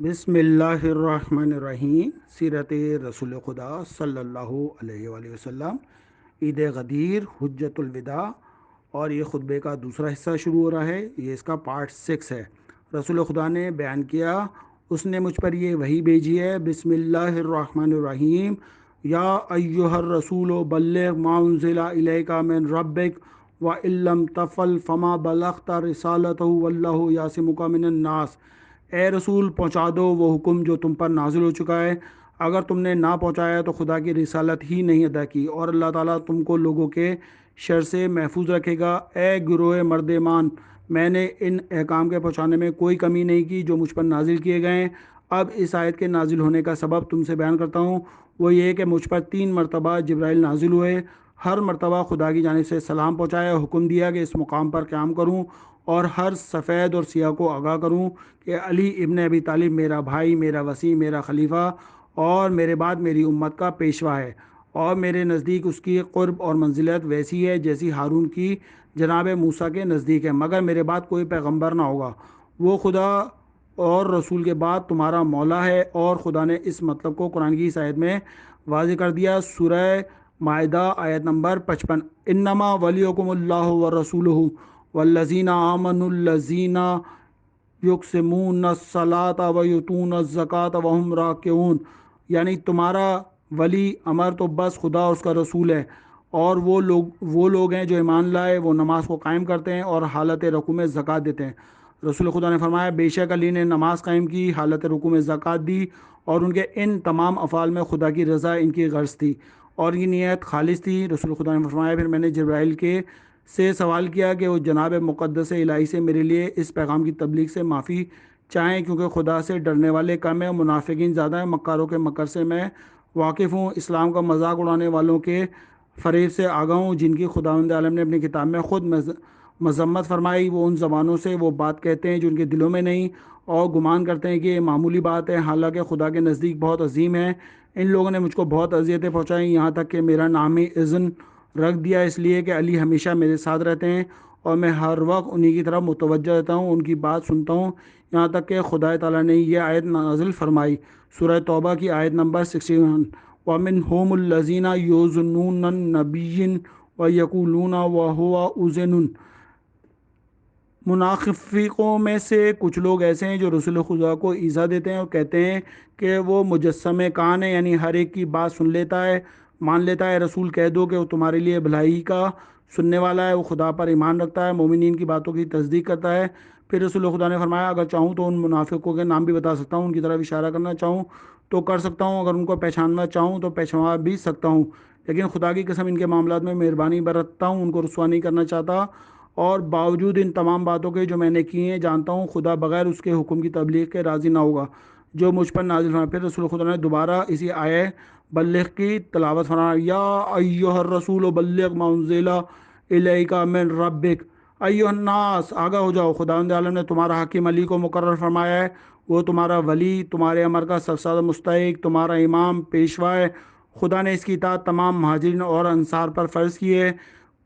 بسم اللہ الرحمن الرحیم۔ سیرت رسول خدا صلی اللہ علیہ وآلہ وسلم، عید غدیر، حجت الوداع، اور یہ خطبے کا دوسرا حصہ شروع ہو رہا ہے۔ یہ اس کا پارٹ 6 ہے۔ رسول خدا نے بیان کیا، اس نے مجھ پر یہ وحی بھیجی ہے۔ بسم اللہ الرحمن الرحیم۔ یا ایہا الرسول بلغ ما انزل الیک من ربک وَإِن لَّمْ تَفْعَلْ فَمَا بَلَغْتَ رِسَالَتَهُ وَاللَّهُ يَعْصِمُكَ مِنَ النَّاسِ۔ اے رسول، پہنچا دو وہ حکم جو تم پر نازل ہو چکا ہے۔ اگر تم نے نہ پہنچایا تو خدا کی رسالت ہی نہیں ادا کی، اور اللہ تعالیٰ تم کو لوگوں کے شر سے محفوظ رکھے گا۔ اے گروہ مردمان، میں نے ان احکام کے پہنچانے میں کوئی کمی نہیں کی جو مجھ پر نازل کیے گئے ہیں۔ اب اس آیت کے نازل ہونے کا سبب تم سے بیان کرتا ہوں۔ وہ یہ کہ مجھ پر 3 مرتبہ جبرائیل نازل ہوئے۔ ہر مرتبہ خدا کی جانب سے سلام پہنچایا، حکم دیا کہ اس مقام پر قیام کروں اور ہر سفید اور سیاہ کو آگاہ کروں کہ علی ابن ابی طالب میرا بھائی، میرا وصی، میرا خلیفہ اور میرے بعد میری امت کا پیشوا ہے، اور میرے نزدیک اس کی قرب اور منزلت ویسی ہے جیسی ہارون کی جناب موسیٰ کے نزدیک ہے، مگر میرے بعد کوئی پیغمبر نہ ہوگا۔ وہ خدا اور رسول کے بعد تمہارا مولا ہے۔ اور خدا نے اس مطلب کو قرآن کی اس آیت میں واضح کر دیا۔ سورہ مائدہ آیت نمبر 55۔ انما ولیکم اللہ ورسولہ والذین آمنوا الذین یقسمون الصلاۃ ویؤتون الزکوٰۃ وہم راکعون، یعنی تمہارا ولی امر تو بس خدا اور اس کا رسول ہے، اور وہ لوگ ہیں جو ایمان لائے، وہ نماز کو قائم کرتے ہیں اور حالت رکوع میں زکوٰۃ دیتے ہیں۔ رسول خدا نے فرمایا، بے شک علی نے نماز قائم کی، حالت رکوع میں زکوٰۃ دی، اور ان کے ان تمام افعال میں خدا کی رضا ان کی غرض تھی اور یہ نیت خالص تھی۔ رسول خدا نے فرمایا، پھر میں نے جبرائیل کے سے سوال کیا کہ وہ جناب مقدس الہی سے میرے لیے اس پیغام کی تبلیغ سے معافی چاہیں، کیونکہ خدا سے ڈرنے والے کم ہیں، منافقین زیادہ ہیں، مکاروں کے مکر سے میں واقف ہوں، اسلام کا مذاق اڑانے والوں کے فریب سے آگاہ ہوں، جن کی خداوند عالم نے اپنی کتاب میں خود مذمت فرمائی۔ وہ ان زبانوں سے وہ بات کہتے ہیں جو ان کے دلوں میں نہیں، اور گمان کرتے ہیں کہ یہ معمولی بات ہے، حالانکہ خدا کے نزدیک بہت عظیم ہے۔ ان لوگوں نے مجھ کو بہت اذیتیں پہنچائیں، یہاں تک کہ میرا نام ہی اذن رکھ دیا، اس لیے کہ علی ہمیشہ میرے ساتھ رہتے ہیں اور میں ہر وقت انہی کی طرف متوجہ رہتا ہوں، ان کی بات سنتا ہوں، یہاں تک کہ خدا تعالیٰ نے یہ آیت نازل فرمائی، سورہ توبہ کی آیت نمبر 61۔ وَمِنْهُمُ الَّذِينَ يُؤْذُونَ النَّبِيَّ وَيَقُولُونَ وَهُوَ أُذُنٌ۔ منافقوں میں سے کچھ لوگ ایسے ہیں جو رسول خدا کو ایذا دیتے ہیں اور کہتے ہیں کہ وہ مجسمہ کان ہے، یعنی ہر ایک کی بات سن لیتا ہے، مان لیتا ہے۔ رسول کہہ دو کہ وہ تمہارے لیے بھلائی کا سننے والا ہے، وہ خدا پر ایمان رکھتا ہے، مومنین کی باتوں کی تصدیق کرتا ہے۔ پھر رسول خدا نے فرمایا، اگر چاہوں تو ان منافقوں کے نام بھی بتا سکتا ہوں، ان کی طرف اشارہ کرنا چاہوں تو کر سکتا ہوں، اگر ان کو پہچاننا چاہوں تو پہچان بھی سکتا ہوں، لیکن خدا کی قسم ان کے معاملات میں مہربانی برتتا ہوں، ان کو رسوا نہیں کرنا چاہتا، اور باوجود ان تمام باتوں کے جو میں نے کی ہیں جانتا ہوں خدا بغیر اس کے حکم کی تبلیغ کے راضی نہ ہوگا جو مجھ پر نازل فرمایا۔ پھر رسول خدا نے دوبارہ اسی آیہ بلغ کی تلاوت فرمایا، یا ایہا الرسول بلغ ما انزل الیک من ربک۔ ایہا الناس، آگاہ ہو جاؤ، خداوند عالم نے تمہارا حاکم علی کو مقرر فرمایا ہے، وہ تمہارا ولی، تمہارے امر کا سب سے زیادہ مستحق، تمہارا امام، پیشوا ہے۔ خدا نے اس کی اطاعت تمام مہاجرین اور انصار پر فرض کی ہے،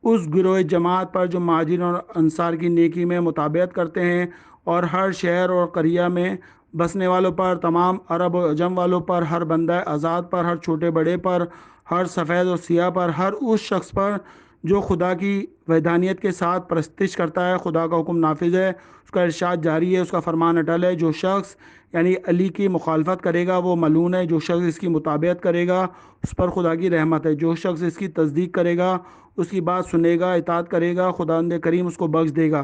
اس گروہ جماعت پر جو مہاجرین اور انصار کی نیکی میں مطابقت کرتے ہیں، اور ہر شہر اور قریہ میں بسنے والوں پر، تمام عرب و عجم والوں پر، ہر بندہ آزاد پر، ہر چھوٹے بڑے پر، ہر سفید اور سیاہ پر، ہر اس شخص پر جو خدا کی وحدانیت کے ساتھ پرستش کرتا ہے۔ خدا کا حکم نافذ ہے، اس کا ارشاد جاری ہے، اس کا فرمان اٹل ہے۔ جو شخص یعنی علی کی مخالفت کرے گا وہ ملعون ہے، جو شخص اس کی مطابقت کرے گا اس پر خدا کی رحمت ہے، جو شخص اس کی تصدیق کرے گا، اس کی بات سنے گا، اطاعت کرے گا، خداوند کریم اس کو بخش دے گا۔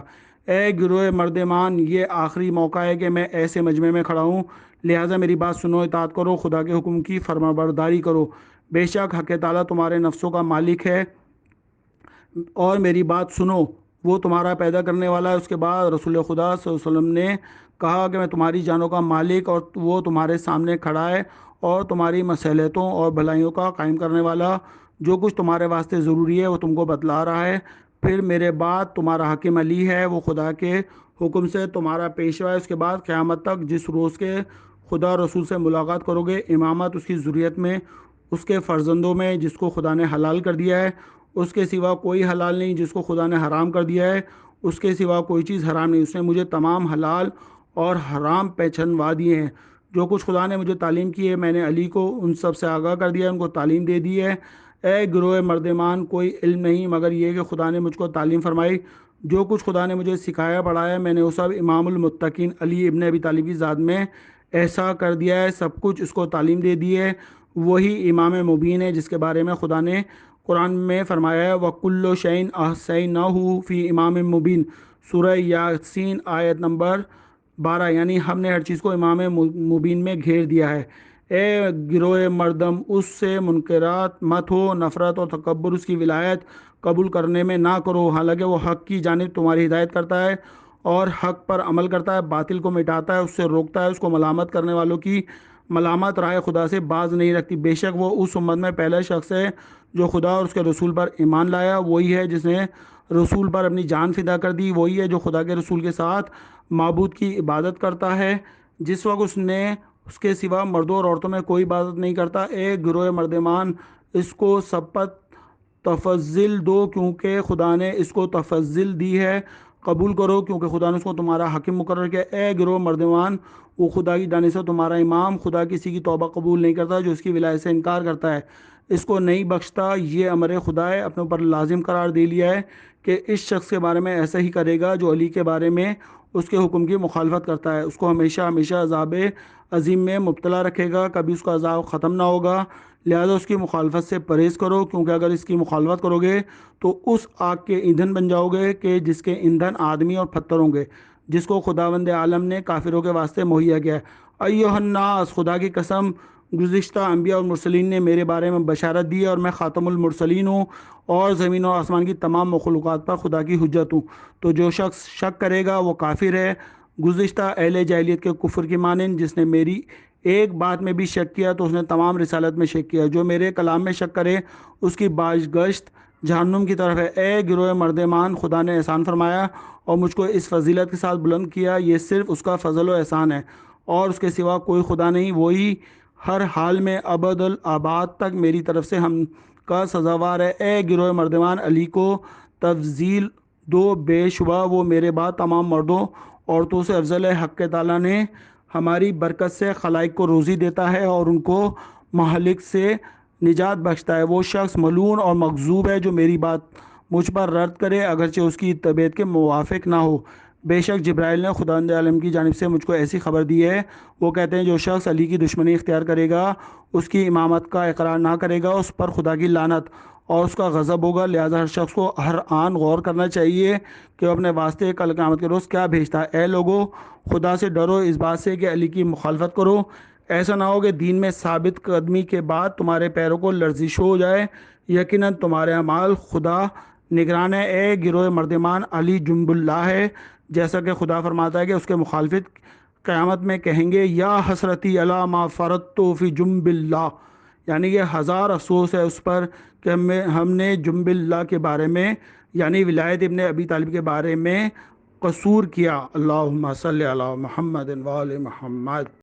اے گروہ مردمان، یہ آخری موقع ہے کہ میں ایسے مجمع میں کھڑا ہوں، لہٰذا میری بات سنو، اطاعت کرو، خدا کے حکم کی فرمانبرداری کرو۔ بے شک حق تعالیٰ تمہارے نفسوں کا مالک ہے، اور میری بات سنو، وہ تمہارا پیدا کرنے والا ہے۔ اس کے بعد رسول خدا صلی اللہ علیہ وسلم نے کہا کہ میں تمہاری جانوں کا مالک، اور وہ تمہارے سامنے کھڑا ہے اور تمہاری مصلحتوں اور بھلائیوں کا قائم کرنے والا، جو کچھ تمہارے واسطے ضروری ہے وہ تم کو بتلا رہا ہے۔ پھر میرے بعد تمہارا حاکم علی ہے، وہ خدا کے حکم سے تمہارا پیشوا ہے۔ اس کے بعد قیامت تک جس روز کے خدا اور رسول سے ملاقات کرو گے، امامت اس کی ذریت میں، اس کے فرزندوں میں، جس کو خدا نے حلال کر دیا ہے، اس کے سوا کوئی حلال نہیں، جس کو خدا نے حرام کر دیا ہے اس کے سوا کوئی چیز حرام نہیں۔ اس نے مجھے تمام حلال اور حرام پہچنوا دیے ہیں۔ جو کچھ خدا نے مجھے تعلیم کی ہے میں نے علی کو ان سب سے آگاہ کر دیا ہے، ان کو تعلیم دے دی ہے۔ اے گروہ مردمان، کوئی علم نہیں مگر یہ کہ خدا نے مجھ کو تعلیم فرمائی۔ جو کچھ خدا نے مجھے سکھایا پڑھایا میں نے وہ سب امام المتقین علی ابن ابی طالب کی ذات میں ایسا کر دیا ہے، سب کچھ اس کو تعلیم دے دی ہے۔ وہی امام مبین ہے جس کے بارے میں خدا نے قرآن میں فرمایا ہے وَكُلُّ شَيْءٍ أَحْصَيْنَاهُ فِي امام مبین، سورہ یاسین آیت نمبر 12، یعنی ہم نے ہر چیز کو امام مبین میں گھیر دیا ہے۔ اے گروہ مردم، اس سے منکرات مت ہو، نفرت اور تکبر اس کی ولایت قبول کرنے میں نہ کرو، حالانکہ وہ حق کی جانب تمہاری ہدایت کرتا ہے اور حق پر عمل کرتا ہے، باطل کو مٹاتا ہے، اس سے روکتا ہے، اس کو ملامت کرنے والوں کی ملامت رائے خدا سے باز نہیں رکھتی۔ بے شک وہ اس امت میں پہلا شخص ہے جو خدا اور اس کے رسول پر ایمان لایا، وہی ہے جس نے رسول پر اپنی جان فدا کر دی، وہی ہے جو خدا کے رسول کے ساتھ معبود کی عبادت کرتا ہے جس وقت اس کے سوا مردوں اور عورتوں میں کوئی عبادت نہیں کرتا۔ اے گروہ مردمان، اس کو سب پر تفضل دو کیونکہ خدا نے اس کو تفضل دی ہے، قبول کرو کیونکہ خدا نے اس کو تمہارا حاکم مقرر کیا۔ اے گروہ مردمان، وہ خدا کی جانب سے تمہارا امام، خدا کسی کی توبہ قبول نہیں کرتا جو اس کی ولایت سے انکار کرتا ہے، اس کو نہیں بخشتا۔ یہ امر خدا ہے، اپنے اوپر لازم قرار دے لیا ہے کہ اس شخص کے بارے میں ایسا ہی کرے گا جو علی کے بارے میں اس کے حکم کی مخالفت کرتا ہے، اس کو ہمیشہ ہمیشہ عذاب عظیم میں مبتلا رکھے گا، کبھی اس کا عذاب ختم نہ ہوگا۔ لہذا اس کی مخالفت سے پرہیز کرو، کیونکہ اگر اس کی مخالفت کرو گے تو اس آگ کے ایندھن بن جاؤ گے کہ جس کے ایندھن آدمی اور پتھر ہوں گے، جس کو خداوند عالم نے کافروں کے واسطے مہیا کیا ہے۔ ایھا الناس، خدا کی قسم گزشتہ انبیاء اور مرسلین نے میرے بارے میں بشارت دی ہے اور میں خاتم المرسلین ہوں اور زمین و آسمان کی تمام مخلوقات پر خدا کی حجت ہوں، تو جو شخص شک کرے گا وہ کافر ہے، گزشتہ اہل جاہلیت کے کفر کی مانند۔ جس نے میری ایک بات میں بھی شک کیا تو اس نے تمام رسالت میں شک کیا، جو میرے کلام میں شک کرے اس کی باز گشت جہنم کی طرف ہے۔ اے گروہ مردمان، خدا نے احسان فرمایا اور مجھ کو اس فضیلت کے ساتھ بلند کیا، یہ صرف اس کا فضل و احسان ہے اور اس کے سوا کوئی خدا نہیں، وہی ہر حال میں ابد الآباد تک میری طرف سے ہم کا سزاوار ہے۔ اے گروہ مردمان، علی کو تفضیل دو، بے شبہ وہ میرے بعد تمام مردوں عورتوں سے افضل ہے۔ حق تعالیٰ نے ہماری برکت سے خلائق کو روزی دیتا ہے اور ان کو مہلک سے نجات بخشتا ہے۔ وہ شخص ملعون اور مغضوب ہے جو میری بات مجھ پر رد کرے اگرچہ اس کی طبیعت کے موافق نہ ہو۔ بے شک جبرائیل نے خداوند عالم کی جانب سے مجھ کو ایسی خبر دی ہے، وہ کہتے ہیں جو شخص علی کی دشمنی اختیار کرے گا، اس کی امامت کا اقرار نہ کرے گا، اس پر خدا کی لعنت اور اس کا غضب ہوگا۔ لہذا ہر شخص کو ہر آن غور کرنا چاہیے کہ وہ اپنے واسطے کل قیامت کے روز کیا بھیجتا ہے۔ اے لوگو، خدا سے ڈرو اس بات سے کہ علی کی مخالفت کرو، ایسا نہ ہو کہ دین میں ثابت قدمی کے بعد تمہارے پیروں کو لرزش ہو جائے، یقیناً تمہارے اعمال خدا نگران ہے۔ اے گروہ مردمان، علی جنب اللہ ہے، جیسا کہ خدا فرماتا ہے کہ اس کے مخالفت قیامت میں کہیں گے یا حسرتی علی ما فرطت فی جنب اللہ، یعنی یہ ہزار افسوس ہے اس پر کہ ہم نے جنب اللہ کے بارے میں یعنی ولایت ابن ابی طالب کے بارے میں قصور کیا۔ اللہم صلی علی محمد و آل محمد۔